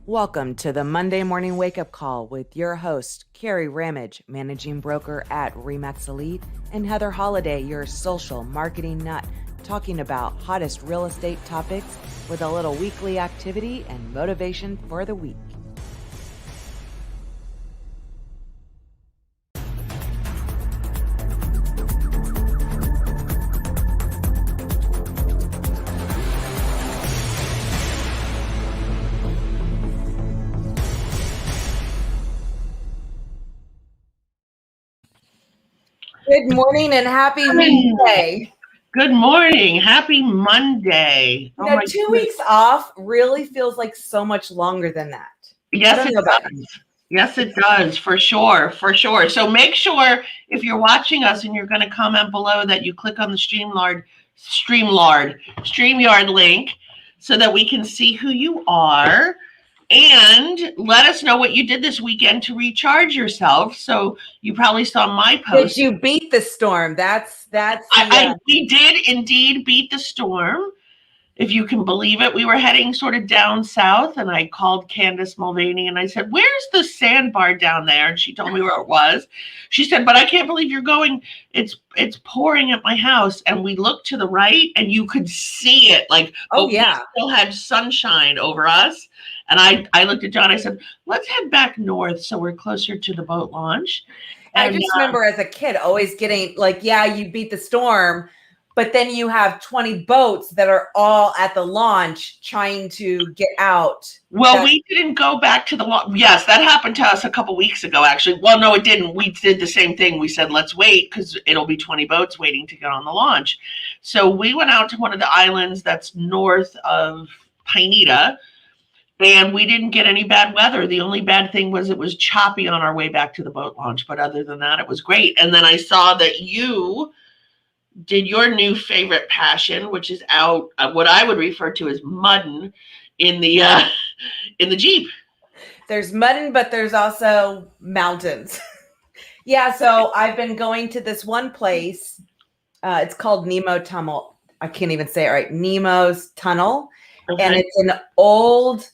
Welcome to the Monday Morning Wake Up Call with your host, Carrie Ramage, managing broker at Remax Elite, and Heather Holiday, your social marketing nut, talking about hottest real estate topics with a little weekly activity and motivation for the week. Good morning and happy Monday. Good morning. Happy Monday. You know, 2 weeks off really feels like so much longer than that. Yes, it does. Yes, it does, for sure, for sure. So make sure if you're watching us and you're going to comment below that you click on the StreamYard link so that we can see who you are. And let us know what you did this weekend to recharge yourself. So you probably saw my post. Did you beat the storm? We did indeed beat the storm. If you can believe it, we were heading sort of down south, and I called Candace Mulvaney and I said, "Where's the sandbar down there?" And she told me where it was. She said, "But I can't believe you're going. It's pouring at my house." And we looked to the right, and you could see it. We still had sunshine over us. And I looked at John. I said, "Let's head back north so we're closer to the boat launch." And I just remember as a kid always getting you beat the storm, but then you have 20 boats that are all at the launch trying to get out. Well, we didn't go back to the launch. Yes, that happened to us a couple weeks ago, actually. Well, no, it didn't. We did the same thing. We said, let's wait because it'll be 20 boats waiting to get on the launch. So we went out to one of the islands that's north of Pineda, and we didn't get any bad weather. The only bad thing was it was choppy on our way back to the boat launch. But other than that, it was great. And then I saw that you did your new favorite passion, which is out what I would refer to as mudding in the Jeep. There's mudding, but there's also mountains. Yeah, so I've been going to this one place. It's called Nemo Tunnel. I can't even say it right. Nemo's Tunnel. Okay. And it's an old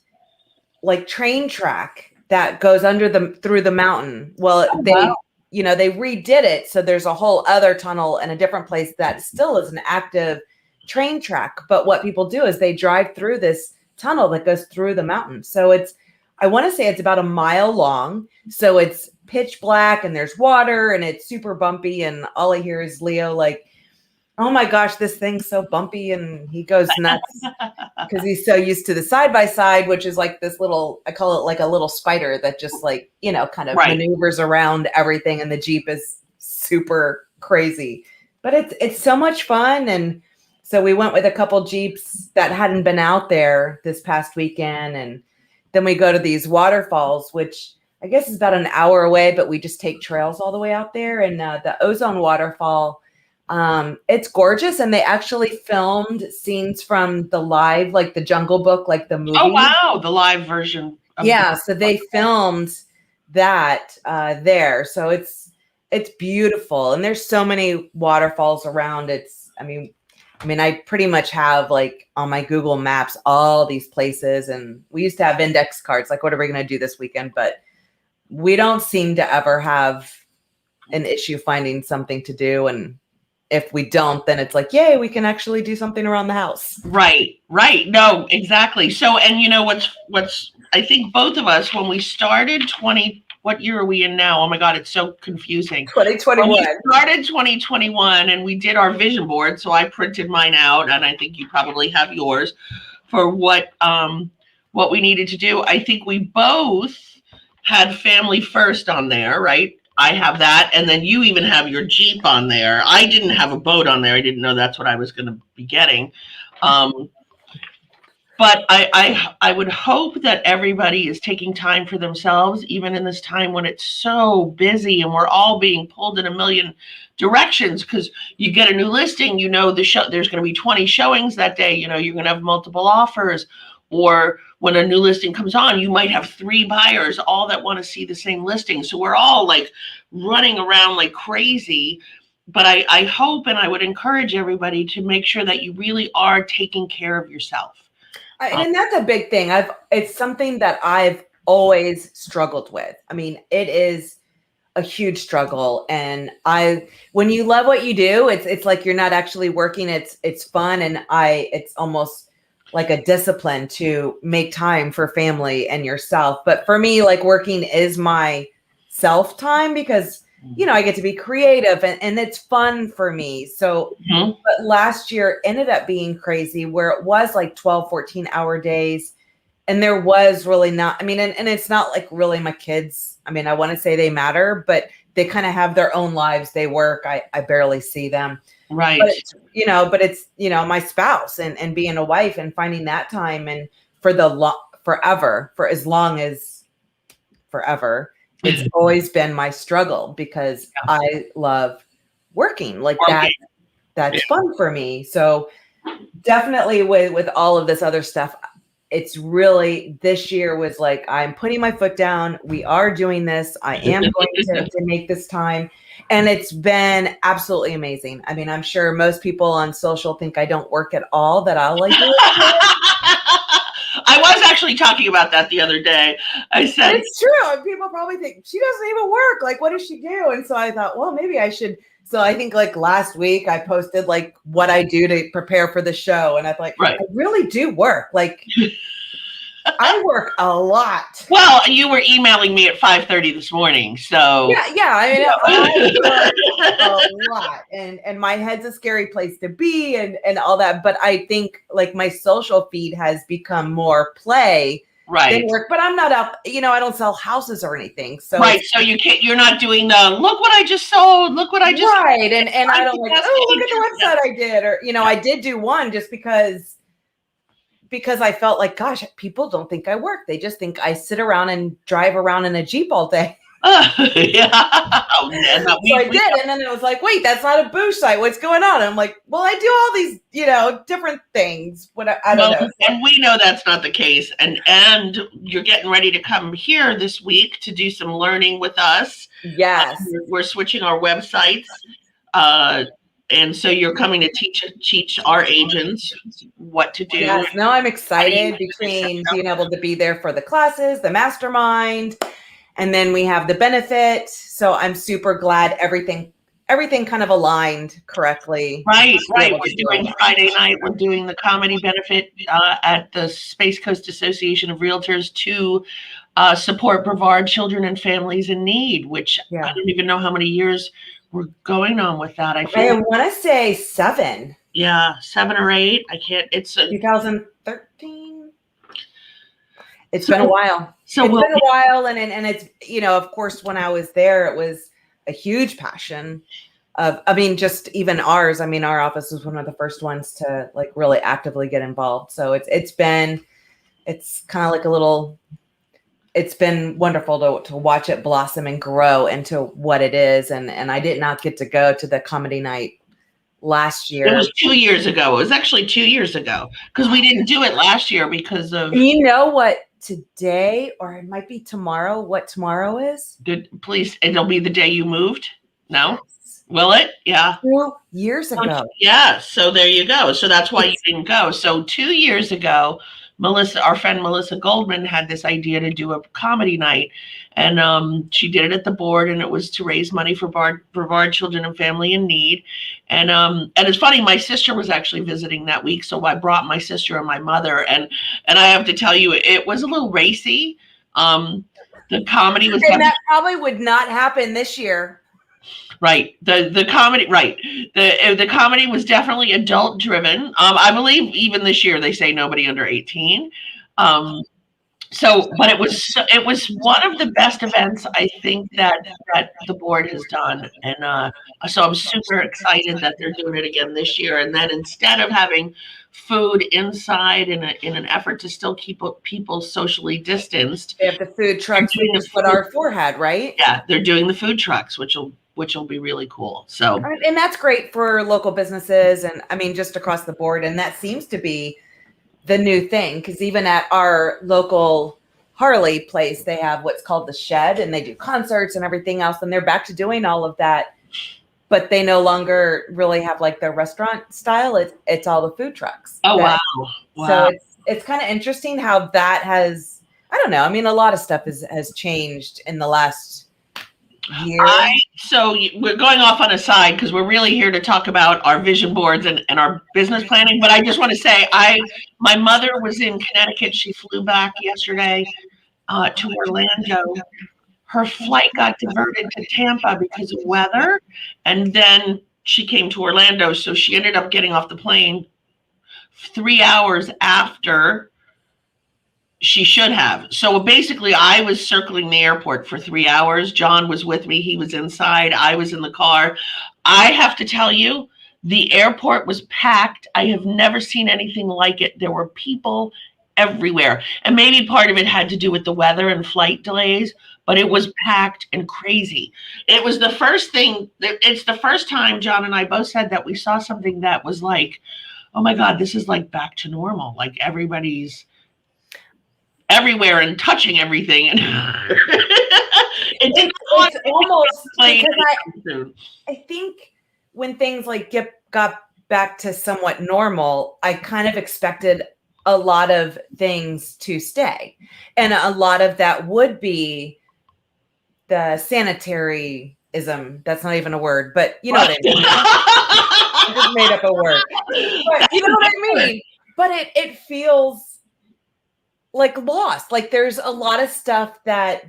train track that goes through the mountain. Well, they redid it. So there's a whole other tunnel in a different place that still is an active train track. But what people do is they drive through this tunnel that goes through the mountain. So I want to say it's about a mile long. So it's pitch black and there's water and it's super bumpy. And all I hear is Leo "Oh my gosh, this thing's so bumpy," and he goes nuts because he's so used to the side-by-side, which is like this little, I call it like a little spider that just kind of maneuvers around everything, and the Jeep is super crazy. But it's so much fun, and so we went with a couple Jeeps that hadn't been out there this past weekend, and then we go to these waterfalls, which I guess is about an hour away, but we just take trails all the way out there, and the Ozone Waterfall. It's gorgeous, and they actually filmed scenes from the live, the Jungle Book, the movie. Oh wow, the live version. So they filmed that there. So it's beautiful, and there's so many waterfalls around. I pretty much have on my Google Maps all these places, and we used to have index cards. What are we going to do this weekend? But we don't seem to ever have an issue finding something to do, and if we don't, then it's yay, we can actually do something around the house. Right. No, exactly. So, and you know, what's, I think both of us, when we started what year are we in now? Oh my God, it's so confusing. 2021. We started 2021 and we did our vision board. So I printed mine out, and I think you probably have yours for what we needed to do. I think we both had family first on there, right? I have that, and then you even have your Jeep on there. I didn't have a boat on there. I didn't know that's what I was going to be getting. But I would hope that everybody is taking time for themselves, even in this time when it's so busy and we're all being pulled in a million directions, because you get a new listing, there's going to be 20 showings that day, you're going to have multiple offers. Or when a new listing comes on, you might have 3 buyers, all that want to see the same listing. So we're all running around like crazy. But I hope, and I would encourage everybody to make sure that you really are taking care of yourself. And that's a big thing. It's something that I've always struggled with. I mean, it is a huge struggle. And when you love what you do, it's like you're not actually working. It's fun. And it's almost like a discipline to make time for family and yourself. But for me, like working is my self time because, I get to be creative and it's fun for me. So, but last year ended up being crazy where it was like 12, 14-hour days. And there was really not, I mean, and it's not like really my kids. I mean, I want to say they matter, but they kind of have their own lives. They work. I barely see them. Right. But it's my spouse and being a wife and finding that time and forever, for as long as forever, it's always been my struggle because I love working like that. That's fun for me. So definitely with all of this other stuff, it's really, this year was like, I'm putting my foot down. We are doing this. I am going to make this time. And it's been absolutely amazing. I mean, I'm sure most people on social think I don't work at all, that I'll like do it. I was actually talking about that the other day. I said, it's true. And people probably think she doesn't even work. Like, what does she do? And so I thought, well, maybe I should. So I think like last week I posted like what I do to prepare for the show. And I thought, I really do work. Like I work a lot. Well, you were emailing me at 5:30 this morning. So yeah. I mean, I work a lot and my head's a scary place to be and all that. But I think like my social feed has become more play. Right. Work, but I'm not up, I don't sell houses or anything. So so you're not doing the look what I just sold, look what I just right. And I don't like, oh, look at the website I did, or I did do one just because I felt like, gosh, people don't think I work. They just think I sit around and drive around in a Jeep all day. Yeah. So I did. And then it was like, wait, that's not a Boosh site. What's going on? And I'm like, well, I do all these, different things. I don't know. And we know that's not the case. And you're getting ready to come here this week to do some learning with us. Yes. We're switching our websites. And so you're coming to teach our agents what to do. Yes. No, I'm excited between being able to be there for the classes, the mastermind, and then we have the benefit. So I'm super glad everything kind of aligned correctly. Right. We're doing Friday night. We're doing the comedy benefit at the Space Coast Association of Realtors to support Brevard children and families in need, which I don't even know how many years we're going on with that. I want to say 7. Yeah, 7 or 8. I can't. It's 2013. It's been a while. So it's been a while, and it's of course when I was there, it was a huge passion. Just even ours. I mean, our office was one of the first ones to like really actively get involved. So it's kind of like a little. It's been wonderful to watch it blossom and grow into what it is. And I did not get to go to the comedy night last year. It was 2 years ago. It was actually 2 years ago because we didn't do it last year because of. You know what today, or it might be tomorrow, what tomorrow is? Please, it'll be the day you moved? No? Will it? Yeah. 2 years ago. Yeah. So there you go. So that's why you didn't go. So 2 years ago, our friend Melissa Goldman had this idea to do a comedy night, and she did it at the board, and it was to raise money for Brevard children and family in need. And it's funny, my sister was actually visiting that week, so I brought my sister and my mother, and I have to tell you, it was a little racy. The comedy was, and that probably would not happen this year. Right. The comedy, right. The comedy was definitely adult driven. I believe even this year they say nobody under 18. But it was one of the best events I think that the board has done. And so I'm super excited that they're doing it again this year. And then instead of having food inside in an effort to still keep people socially distanced, they have the food trucks we just put our forehead, right? Yeah, they're doing the food trucks, which will be really cool. So, and that's great for local businesses, and I mean just across the board. And that seems to be the new thing, because even at our local Harley place, they have what's called the Shed, and they do concerts and everything else, and they're back to doing all of that. But they no longer really have like their restaurant style. It's all the food trucks. Oh, wow. So it's kind of interesting how that has, I don't know. I mean, a lot of stuff has changed in the last year. So we're going off on a side because we're really here to talk about our vision boards and our business planning. But I just want to say, my mother was in Connecticut. She flew back yesterday to Orlando. Her flight got diverted to Tampa because of weather, and then she came to Orlando. So she ended up getting off the plane 3 hours after she should have. So basically, I was circling the airport for 3 hours. John was with me. He was inside. I was in the car. I have to tell you, the airport was packed. I have never seen anything like it. There were people everywhere. And maybe part of it had to do with the weather and flight delays, but it was packed and crazy. It was the first thing. It's the first time John and I both said that we saw something that was like, oh my God, this is like back to normal. Like everybody's everywhere and touching everything. And it's almost because I think when things like got back to somewhat normal, I kind of expected a lot of things to stay. And a lot of that would be the sanitaryism. That's not even a word, but you know what I mean. I just made up a word. But you know what I mean? But it feels like lost. Like there's a lot of stuff that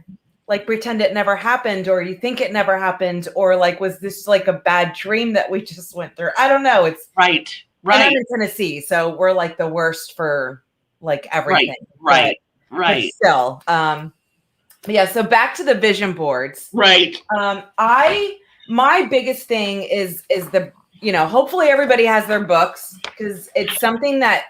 like pretend it never happened, or you think it never happened, or like was this like a bad dream that we just went through? I don't know. It's right. And I'm in Tennessee, so we're like the worst for like everything. Right. Still, yeah. So back to the vision boards. Right. My biggest thing is the, hopefully everybody has their books, because it's something that,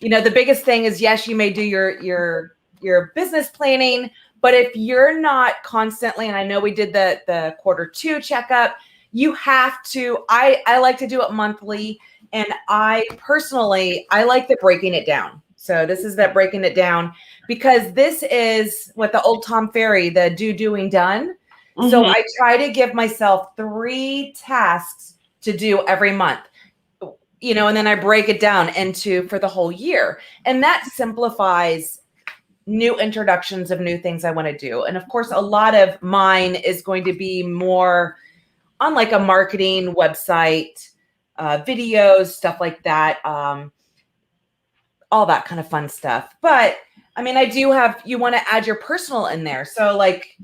the biggest thing is, yes, you may do your business planning, but if you're not constantly, and I know we did the Q2 checkup, you have to, I like to do it monthly. And I personally like the breaking it down. So this is that breaking it down, because this is what the old Tom Ferry, the doing, done. Mm-hmm. So I try to give myself 3 tasks to do every month, and then I break it down for the whole year. And that simplifies new introductions of new things I want to do. And of course, a lot of mine is going to be more on like a marketing website, videos, stuff like that, all that kind of fun stuff. But I mean, you want to add your personal in there. So like,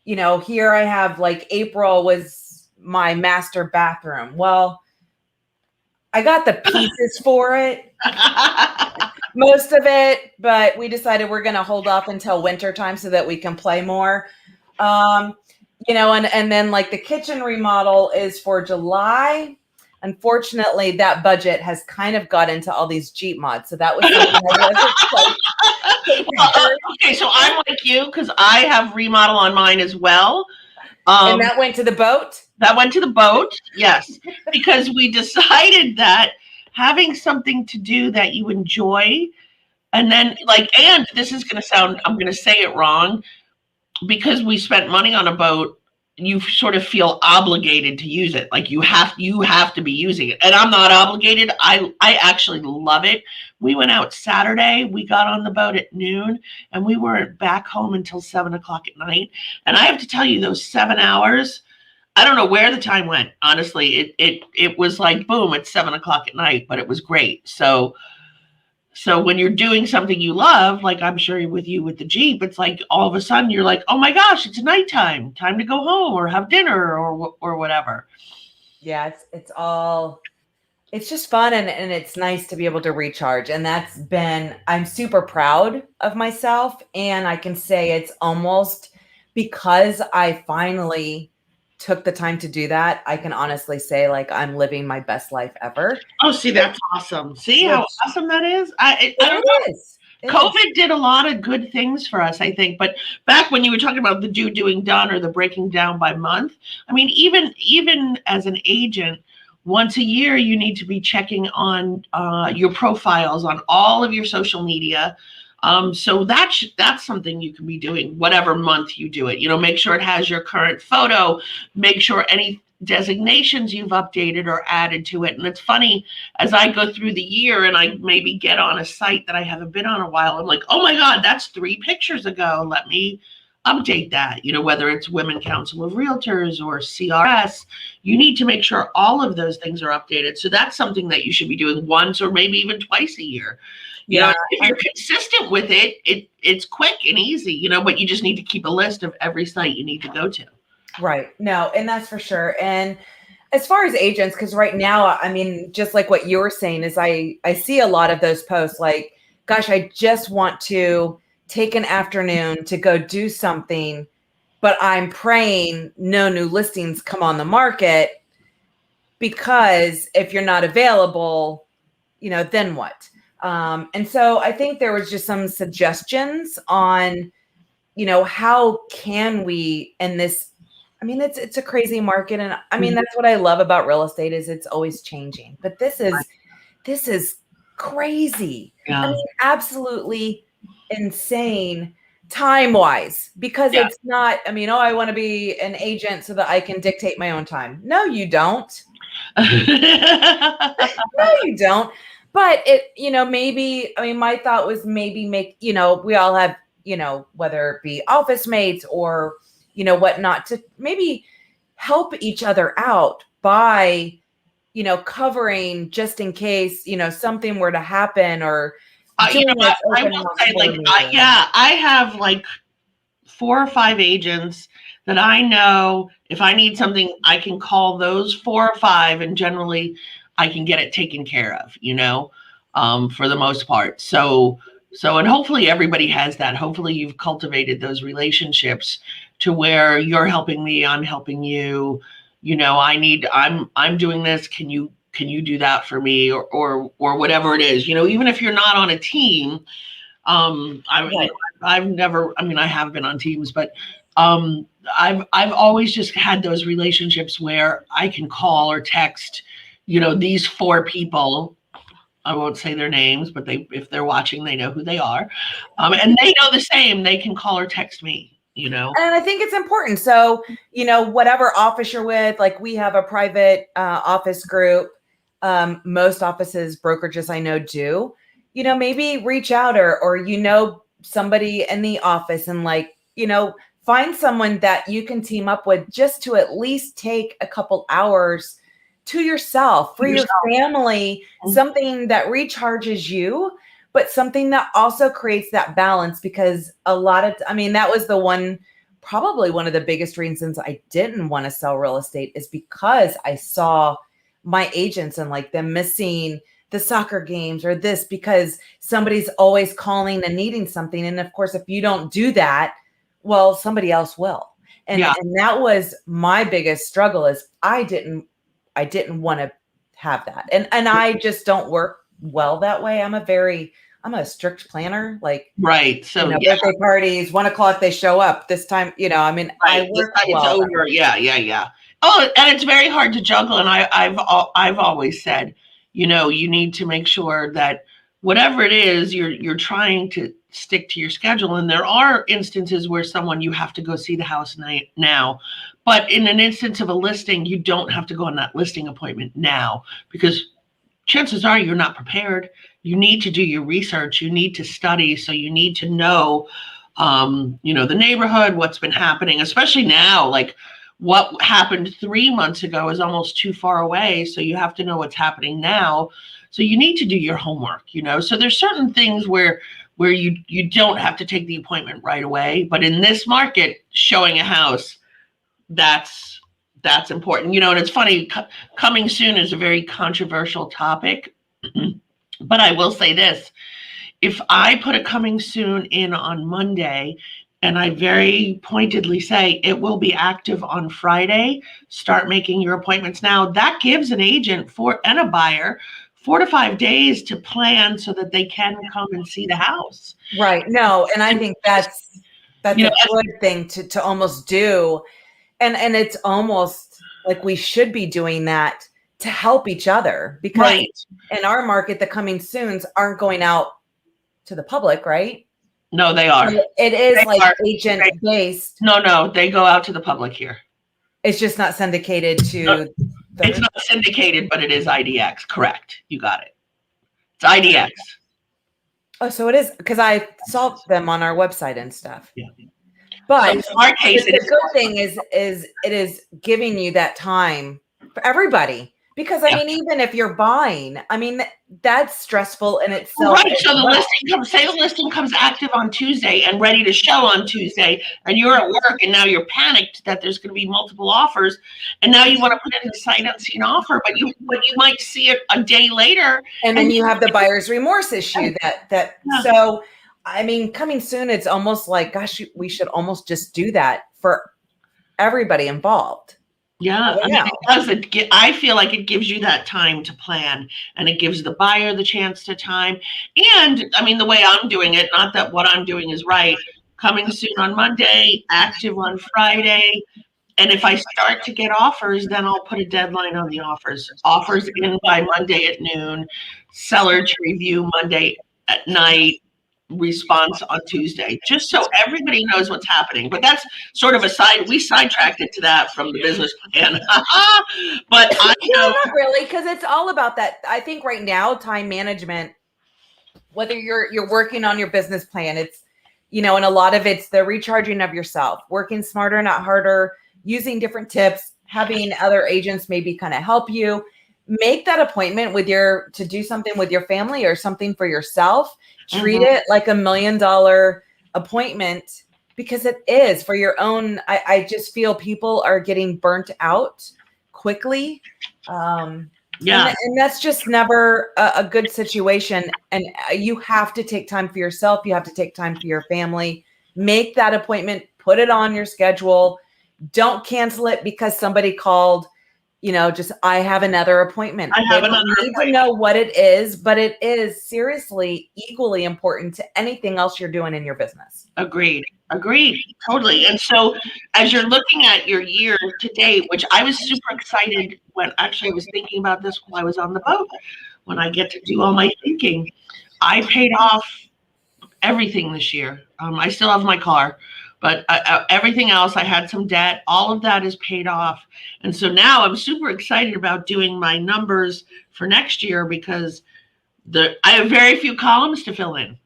here I have like April was my master bathroom. Well, I got the pieces for it, most of it, but we decided we're going to hold off until winter time so that we can play more. And then like the kitchen remodel is for July. Unfortunately, that budget has kind of got into all these Jeep mods. So that was okay, so I'm like you, because I have remodel on mine as well. And that went to the boat? That went to the boat, yes. Because we decided that having something to do that you enjoy, and then and this is going to sound, I'm going to say it wrong, because we spent money on a boat, you sort of feel obligated to use it. Like you have to be using it. And I'm not obligated. I actually love it. We went out Saturday. We got on the boat at noon, and we weren't back home until 7 o'clock at night. And I have to tell you, those 7 hours, I don't know where the time went. Honestly, it was like, boom, it's 7 o'clock at night, but it was great. So when you're doing something you love, like I'm sure with you with the Jeep, it's like all of a sudden you're like, oh my gosh, it's nighttime, time to go home or have dinner or whatever. Yeah, it's just fun, and it's nice to be able to recharge. And I'm super proud of myself. And I can say it's almost because I finally took the time to do that, I can honestly say like I'm living my best life ever. Oh, see, that's awesome. See how awesome that is? I don't know. COVID did a lot of good things for us, I think. But back when you were talking about the doing, done, or the breaking down by month, I mean, even as an agent, once a year, you need to be checking on your profiles on all of your social media. So that's something you can be doing whatever month you do it. Make sure it has your current photo. Make sure designations you've updated or added to it. And it's funny, as I go through the year and I maybe get on a site that I haven't been on a while, I'm like, oh my God, that's 3 pictures ago. Let me update that. Whether it's Women Council of Realtors or CRS, you need to make sure all of those things are updated. So that's something that you should be doing once or maybe even twice a year. If you're consistent with it, it's quick and easy, but you just need to keep a list of every site you need to go to. Right. No, and that's for sure. And as far as agents, because right now, I mean, just like what you were saying, is I see a lot of those posts like, gosh, I just want to take an afternoon to go do something, but I'm praying no new listings come on the market, because if you're not available, then what? And so I think there was just some suggestions on, how can we in this, I mean, it's a crazy market. And I mean, that's what I love about real estate, is it's always changing, but this is crazy. Yeah. I mean, absolutely insane time-wise, because it's not, I mean, I want to be an agent so that I can dictate my own time. No, you don't. No, you don't. But maybe, I mean, my thought was maybe make, we all have, whether it be office mates or, whatnot, to maybe help each other out by, covering just in case, something were to happen, or I will say, I have like 4 or 5 agents that I know if I need something, I can call those 4 or 5, and generally I can get it taken care of, for the most part. So, and hopefully everybody has that. Hopefully you've cultivated those relationships to where you're helping me, I'm helping you. I'm doing this. Can you do that for me, or whatever it is, even if you're not on a team. I've never, I mean, I have been on teams, but I've always just had those relationships where I can call or text, these 4 people. I won't say their names, but if they're watching, they know who they are. And they know the same. They can call or text me, And I think it's important. So, whatever office you're with, like we have a private office group. Most offices, brokerages I know do, maybe reach out or somebody in the office, and find someone that you can team up with, just to at least take a couple hours to yourself, for your family, something that recharges you, but something that also creates that balance. Because that was probably one of the biggest reasons I didn't want to sell real estate, is because I saw my agents and them missing the soccer games or this, because somebody's always calling and needing something. And of course, if you don't do that, well, somebody else will. And that was my biggest struggle, is I didn't want to have that. And I just don't work well that way. I'm a strict planner. Right. So birthday parties, 1:00, they show up this time, right. I work well. Over. Yeah. Oh, and it's very hard to juggle. And I've always said, you need to make sure that whatever it is, you're trying to stick to your schedule. And there are instances where you have to go see the house now. But in an instance of a listing, you don't have to go on that listing appointment now, because chances are you're not prepared. You need to do your research. You need to study. So you need to know, the neighborhood, what's been happening, especially now. What happened 3 months ago is almost too far away. So you have to know what's happening now. So you need to do your homework, So there's certain things where you don't have to take the appointment right away. But in this market, showing a house, that's important, and it's funny, coming soon is a very controversial topic. But I will say this: if I put a coming soon in on Monday, and I very pointedly say it will be active on Friday, start making your appointments now, that gives an agent and a buyer 4 to 5 days to plan so that they can come and see the house. Right. No, and I think that's a good thing to almost do. And it's almost like we should be doing that to help each other, because in our market, the coming soons aren't going out to the public, right? No, they are. It is agent based. No, they go out to the public here. It's just not syndicated to. It's not syndicated, but it is IDX. Correct. You got it. It's IDX. Oh, so it is, because I saw them on our website and stuff. Yeah. But So in our case, the good thing is it is giving you that time for everybody. Because I mean, even if you're buying, I mean, that's stressful in itself. Right. So the listing comes active on Tuesday and ready to show on Tuesday, and you're at work and now you're panicked that there's going to be multiple offers, and now you want to put in a sight unseen offer, but you might see it a day later. And then you have the buyer's remorse issue so I mean, coming soon, it's almost like, gosh, we should almost just do that for everybody involved. Yeah, I feel like it gives you that time to plan, and it gives the buyer the chance to time. And I mean, the way I'm doing it, not that what I'm doing is right, coming soon on Monday, active on Friday. And if I start to get offers, then I'll put a deadline on the offers. Offers in by Monday at noon, seller to review Monday at night, response on Tuesday, just so everybody knows what's happening. But that's sort of we sidetracked it to that from the business plan. But I know, not really, because it's all about that. I think right now, time management, whether you're working on your business plan, it's, and a lot of it's the recharging of yourself, working smarter, not harder, using different tips, having other agents maybe kind of help you. Make that appointment to do something with your family or something for yourself. Treat it like $1 million appointment, because it is for your own. I just feel people are getting burnt out quickly. And that's just never a good situation. And you have to take time for yourself. You have to take time for your family. Make that appointment, put it on your schedule. Don't cancel it because somebody called. I have another appointment. Need to know what it is, but it is seriously equally important to anything else you're doing in your business. Agreed. Totally. And so as you're looking at your year to date, which I was super excited when actually I was thinking about this while I was on the boat, when I get to do all my thinking, I paid off everything this year. I still have my car. But everything else, I had some debt. All of that is paid off. And so now I'm super excited about doing my numbers for next year, because I have very few columns to fill in.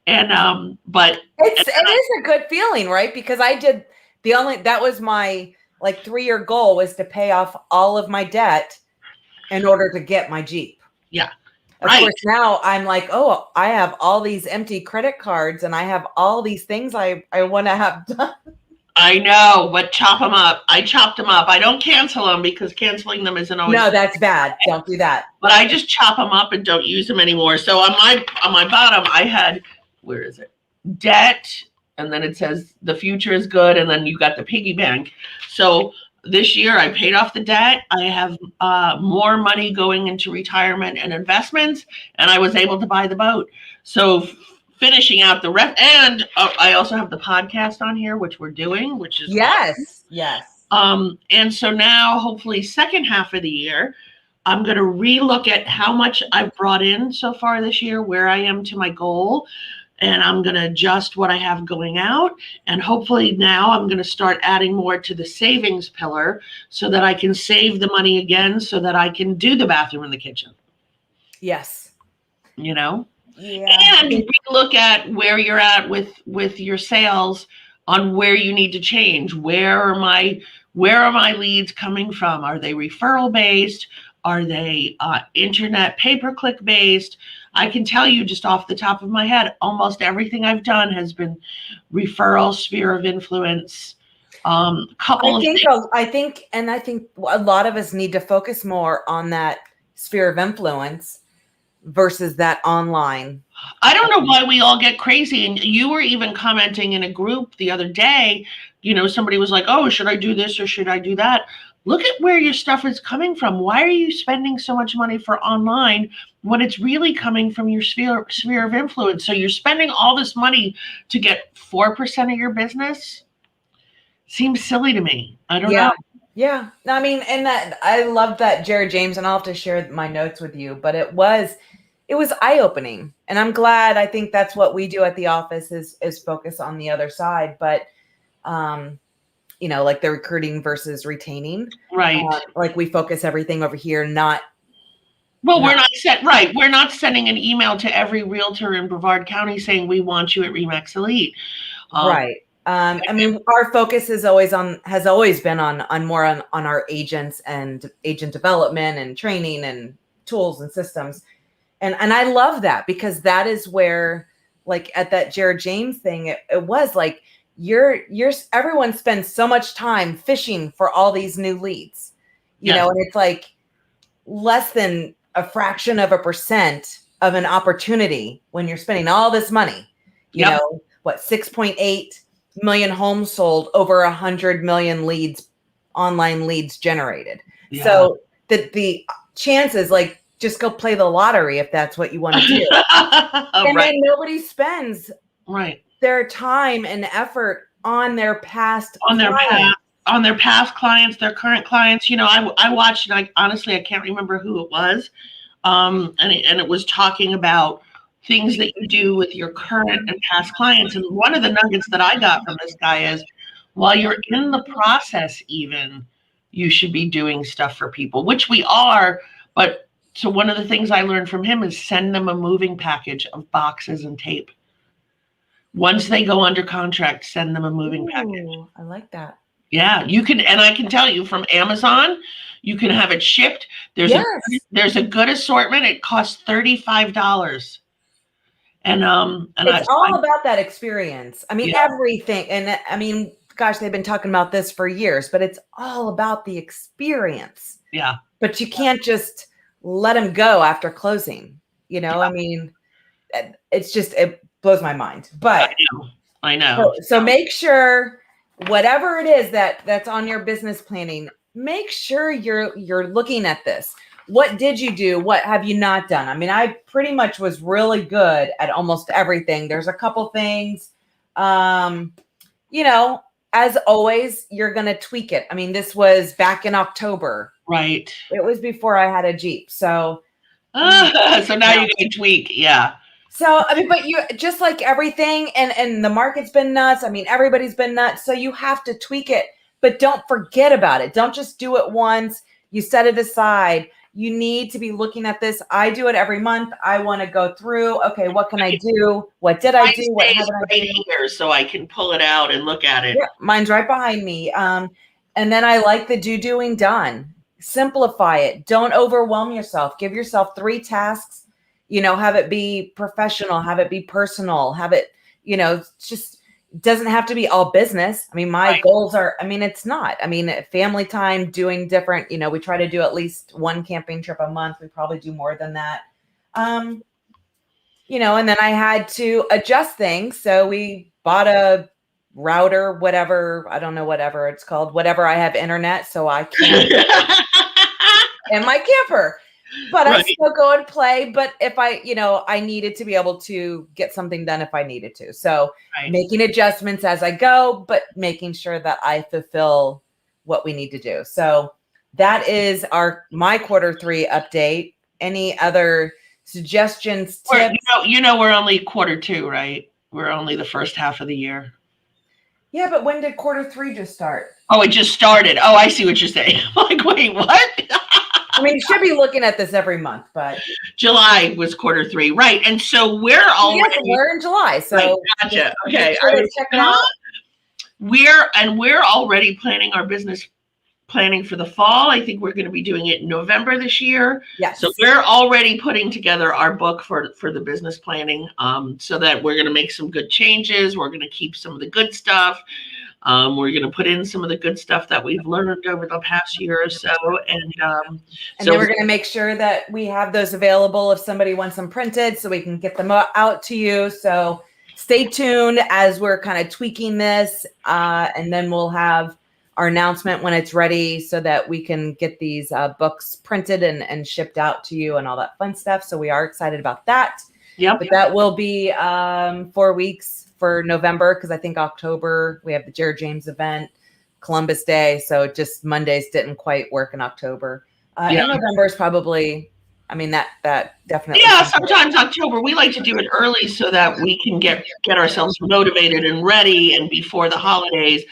And but it is a good feeling, right? Because I did that was my 3-year goal, was to pay off all of my debt in order to get my Jeep. Yeah. Of course, now I'm like, oh, I have all these empty credit cards and I have all these things I want to have done. I know, but chop them up. I chopped them up. I don't cancel them, because canceling them isn't always. No, that's bad. Don't do that. But I just chop them up and don't use them anymore. So on my bottom, I had, where is it? Debt, and then it says the future is good, and then you got the piggy bank. So this year, I paid off the debt. I have more money going into retirement and investments, and I was able to buy the boat. So finishing out the rest, and I also have the podcast on here, which we're doing, which is yes. And so now, hopefully, second half of the year, I'm going to relook at how much I've brought in so far this year, where I am to my goal. And I'm going to adjust what I have going out. And hopefully now I'm going to start adding more to the savings pillar, so that I can save the money again, so that I can do the bathroom and the kitchen. Yes. Yeah. And look at where you're at with your sales, on where you need to change. Where are my leads coming from? Are they referral based? Are they internet pay-per-click based? I can tell you just off the top of my head, almost everything I've done has been referral, sphere of influence. I think a lot of us need to focus more on that sphere of influence versus that online. I don't know why we all get crazy. And you were even commenting in a group the other day, somebody was like, oh, should I do this or should I do that? Look at where your stuff is coming from. Why are you spending so much money for online when it's really coming from your sphere of influence? So you're spending all this money to get 4% of your business? Seems silly to me. I don't know. Yeah. I mean, and that I love that Jared James, and I'll have to share my notes with you, but it was eye-opening. And I'm glad. I think that's what we do at the office is focus on the other side. But like the recruiting versus retaining. Right. Like we focus everything over here, not. Well, we're not sending an email to every realtor in Brevard County saying we want you at Remax Elite. Right. I mean, our focus has always been on more on our agents and agent development and training and tools and systems. And I love that, because that is where, like at that Jared James thing, it was like everyone spends so much time fishing for all these new leads, you know, and it's like less than a fraction of a percent of an opportunity when you're spending all this money, you know, what, 6.8 million homes sold, over 100 million leads, online leads generated. Yeah. So the chances, like, just go play the lottery if that's what you want to do. And then nobody spends their time and effort on their past clients, their current clients. You know, I watched, and honestly, I can't remember who it was. And it was talking about things that you do with your current and past clients. And one of the nuggets that I got from this guy is, while you're in the process, even, you should be doing stuff for people, which we are. But so one of the things I learned from him is send them a moving package of boxes and tape. Once they go under contract, send them a moving package. I like that. Yeah, you can, and I can tell you from Amazon, you can have it shipped. There's a good assortment. It costs $35. And it's all about that experience. I mean, everything. And I mean, gosh, they've been talking about this for years, but it's all about the experience. Yeah. But you can't just let them go after closing. You know, I mean, it's just, it blows my mind. But I know. So make sure whatever it is that's on your business planning, make sure you're looking at this. What did you do? What have you not done? I mean, I pretty much was really good at almost everything. There's a couple things, you know, as always, you're going to tweak it. I mean, this was back in October. Right. It was before I had a Jeep. So, so now you're going to tweak. Yeah. So, I mean, but you, just like everything, and the market's been nuts. I mean, everybody's been nuts. So you have to tweak it, but don't forget about it. Don't just do it once. You set it aside. You need to be looking at this. I do it every month. I want to go through, okay, what can I do? What did I do? What haven't I done? Here, so I can pull it out and look at it. Yeah, mine's right behind me. And then I like the doing done. Simplify it. Don't overwhelm yourself. Give yourself 3 tasks. You know, have it be professional, have it be personal, have it, you know, just doesn't have to be all business. I mean, my goals are, I mean, it's not, I mean, family time, doing different, you know, we try to do at least 1 camping trip a month. We probably do more than that. You know, and then I had to adjust things. So we bought a router, whatever, I don't know, whatever it's called, whatever. I have internet, so I can, and my camper. But I still go and play. But if I, you know, I needed to be able to get something done if I needed to. So making adjustments as I go, but making sure that I fulfill what we need to do. So that is my Q3 update. Any other suggestions, tips? You know, we're only Q2, right? We're only the first half of the year. Yeah, but when did Q3 just start? Oh, it just started. Oh, I see what you're saying. I'm like, wait, what? I mean, you should be looking at this every month, but July was Q3, right? And so we're already we're in July. So gotcha. Okay, check it out. We're already planning our business planning for the fall. I think we're going to be doing it in November this year. Yes. So we're already putting together our book for the business planning, so that we're going to make some good changes. We're going to keep some of the good stuff. We're going to put in some of the good stuff that we've learned over the past year or so. And then we're going to make sure that we have those available if somebody wants them printed, so we can get them out to you. So stay tuned as we're kind of tweaking this. And then we'll have our announcement when it's ready, so that we can get these books printed and shipped out to you and all that fun stuff. So we are excited about that. Yep. But that will be 4 weeks for November, because I think October we have the Jared James event, Columbus Day. So just Mondays didn't quite work in October. And November is probably, I mean, that definitely. Yeah, sometimes October. We like to do it early so that we can get ourselves motivated and ready, and before the holidays.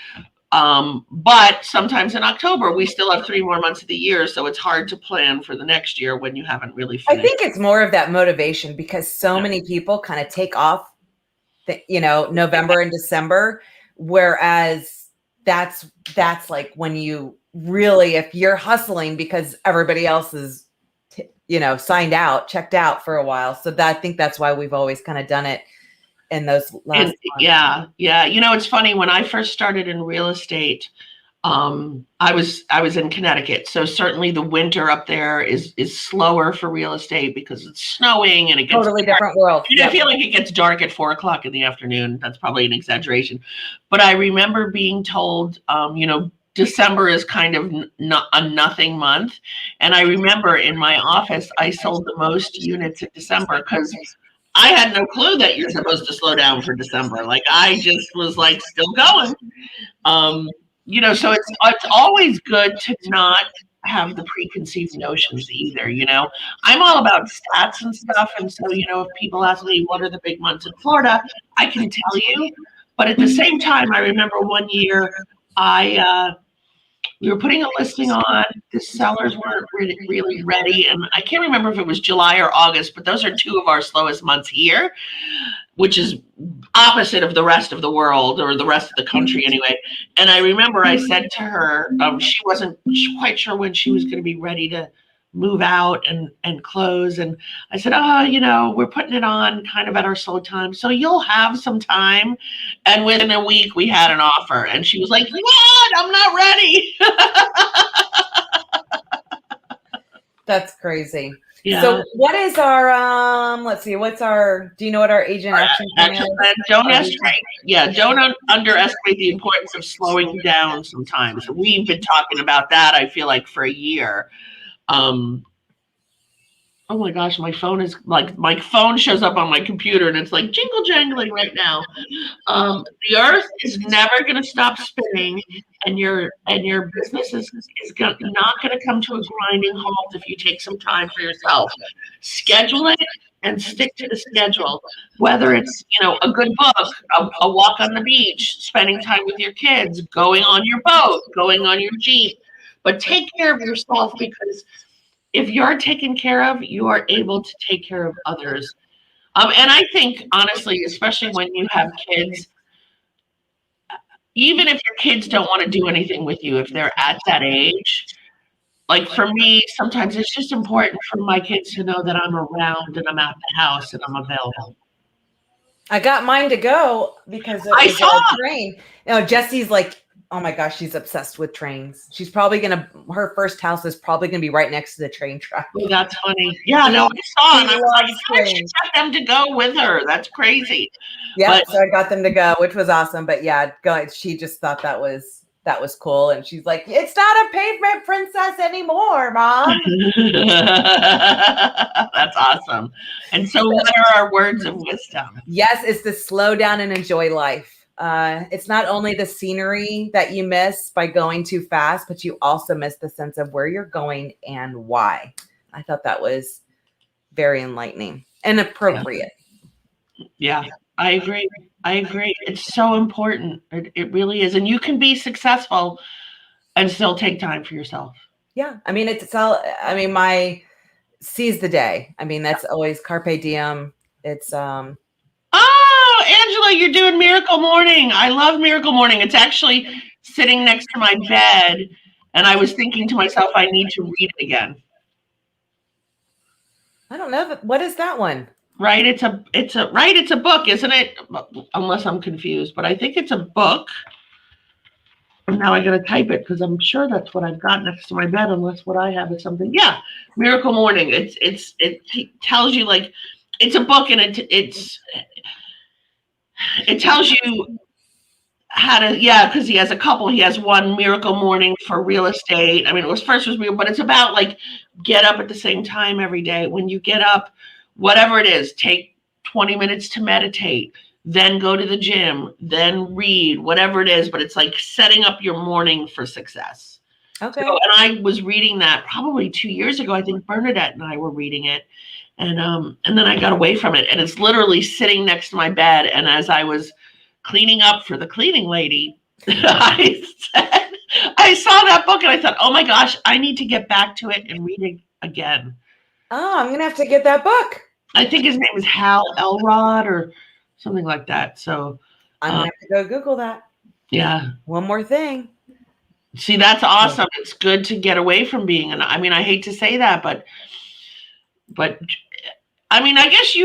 But sometimes in October, we still have 3 more months of the year. So it's hard to plan for the next year when you haven't really I finished. think it's more of that motivation because so many people kind of take off, November and December, whereas that's like when you really, if you're hustling because everybody else is, signed out, checked out for a while. So I think that's why we've always kind of done it in those last months. Yeah. It's funny, when I first started in real estate, I was in Connecticut, so certainly the winter up there is slower for real estate because it's snowing and it gets Totally dark. different world. I feel like it gets dark at 4:00 in the afternoon. That's probably an exaggeration, but I remember being told, December is kind of not a nothing month, and I remember in my office I sold the most units in December because I had no clue that you're supposed to slow down for December. Like, I just was like still going. So it's always good to not have the preconceived notions either. I'm all about stats and stuff, and so if people ask me what are the big months in Florida, I can tell you. But at the same time, I remember one year we were putting a listing on. The sellers weren't really ready, and I can't remember if it was July or August, but those are 2 of our slowest months here, which is opposite of the rest of the world, or the rest of the country anyway. And I remember I said to her, she wasn't quite sure when she was going to be ready to move out and close. And I said, we're putting it on kind of at our slow time, so you'll have some time. And within a week we had an offer, and she was like, what? I'm not ready. That's crazy. Yeah. So what is our, let's see, do you know what our agent action plan is? Don't underestimate the importance of slowing down sometimes. We've been talking about that, I feel like, for a year. Oh my gosh, my phone shows up on my computer and it's like jingle jangling right now. The earth is never going to stop spinning, and your business is not going to come to a grinding halt if you take some time for yourself. Schedule it and stick to the schedule. Whether it's a good book, a walk on the beach, spending time with your kids, going on your boat, going on your Jeep, but take care of yourself, because if you're taken care of, you are able to take care of others. And I think, honestly, especially when you have kids, even if your kids don't want to do anything with you, if they're at that age, like for me, sometimes it's just important for my kids to know that I'm around and I'm at the house and I'm available. I got mine to go because it was a train. Jesse's like, oh my gosh, she's obsessed with trains. She's probably her first house is probably going to be right next to the train track. Oh, that's funny. Yeah, no, I saw it. I was like, I should get them to go with her. That's crazy. Yeah, so I got them to go, which was awesome. But yeah, she just thought that was cool. And she's like, it's not a pavement princess anymore, Mom. That's awesome. And so what are our words of wisdom? Yes, it's to slow down and enjoy life. It's not only the scenery that you miss by going too fast, but you also miss the sense of where you're going and why. I thought that was very enlightening and appropriate. Yeah, I agree. It's so important. It really is. And you can be successful and still take time for yourself. Yeah. I mean, my seize the day. I mean, that's always carpe diem. It's, Oh, Angela, you're doing Miracle Morning. I love Miracle Morning. It's actually sitting next to my bed, and I was thinking to myself, I need to read it again. I don't know. What is that one? Right? It's a book, isn't it? Unless I'm confused, but I think it's a book. And now I got to type it because I'm sure that's what I've got next to my bed, unless what I have is something. Yeah, Miracle Morning. It tells you, like, it's a book, and it tells you how to, because he has a couple. He has one, Miracle Morning for real estate. I mean, it was real, but it's about, like, get up at the same time every day. When you get up, whatever it is, take 20 minutes to meditate, then go to the gym, then read, whatever it is. But it's like setting up your morning for success. Okay. So, and I was reading that probably 2 years ago. I think Bernadette and I were reading it. And then I got away from it, and it's literally sitting next to my bed. And as I was cleaning up for the cleaning lady, I saw that book and I thought, oh my gosh, I need to get back to it and read it again. Oh, I'm gonna have to get that book. I think his name is Hal Elrod or something like that. So I'm gonna have to go Google that. yeah. One more thing. See, that's awesome. It's good to get away from being I mean, I hate to say that, but I mean, I guess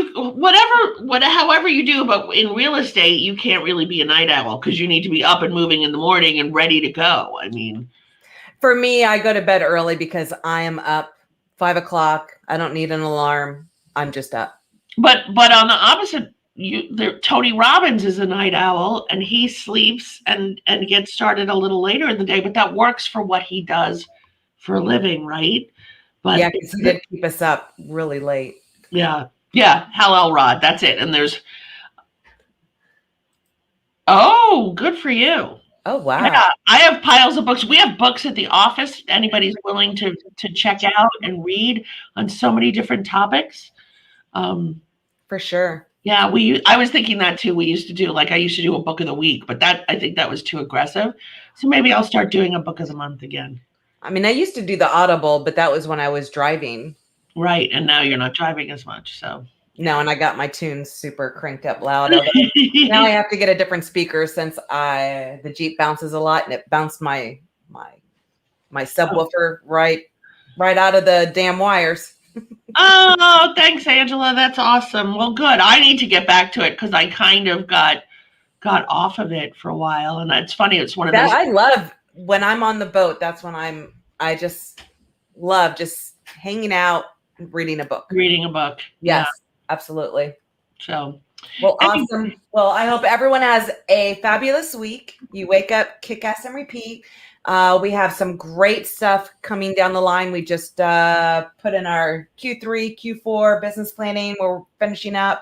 however you do, but in real estate, you can't really be a night owl because you need to be up and moving in the morning and ready to go. I mean, for me, I go to bed early because I am up 5 o'clock. I don't need an alarm. I'm just up. But on the opposite, Tony Robbins is a night owl and he sleeps and gets started a little later in the day, but that works for what he does for a living, right? But yeah, because he did keep us up really late. Yeah. Hal Elrod. That's it. And there's. Oh, good for you. Oh wow. Yeah, I have piles of books. We have books at the office. Anybody's willing to check out and read on so many different topics. For sure. Yeah, I was thinking that too. I used to do a book of the week, but I think that was too aggressive. So maybe I'll start doing a book of the month again. I mean, I used to do the Audible, but that was when I was driving. Right, and now you're not driving as much, so. No, and I got my tunes super cranked up loud. Now I have to get a different speaker since the Jeep bounces a lot, and it bounced my subwoofer right out of the damn wires. Oh, thanks, Angela. That's awesome. Well, good. I need to get back to it because I kind of got off of it for a while, and it's funny. It's one of those. I love when I'm on the boat. That's when I just love just hanging out and reading a book. Reading a book. Yes, absolutely. So. Well, awesome. Well, I hope everyone has a fabulous week. You wake up, kick ass, and repeat. We have some great stuff coming down the line. We just put in our Q3, Q4 business planning. We're finishing up.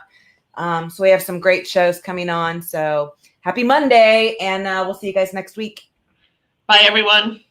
So we have some great shows coming on. So happy Monday, and we'll see you guys next week. Bye, everyone.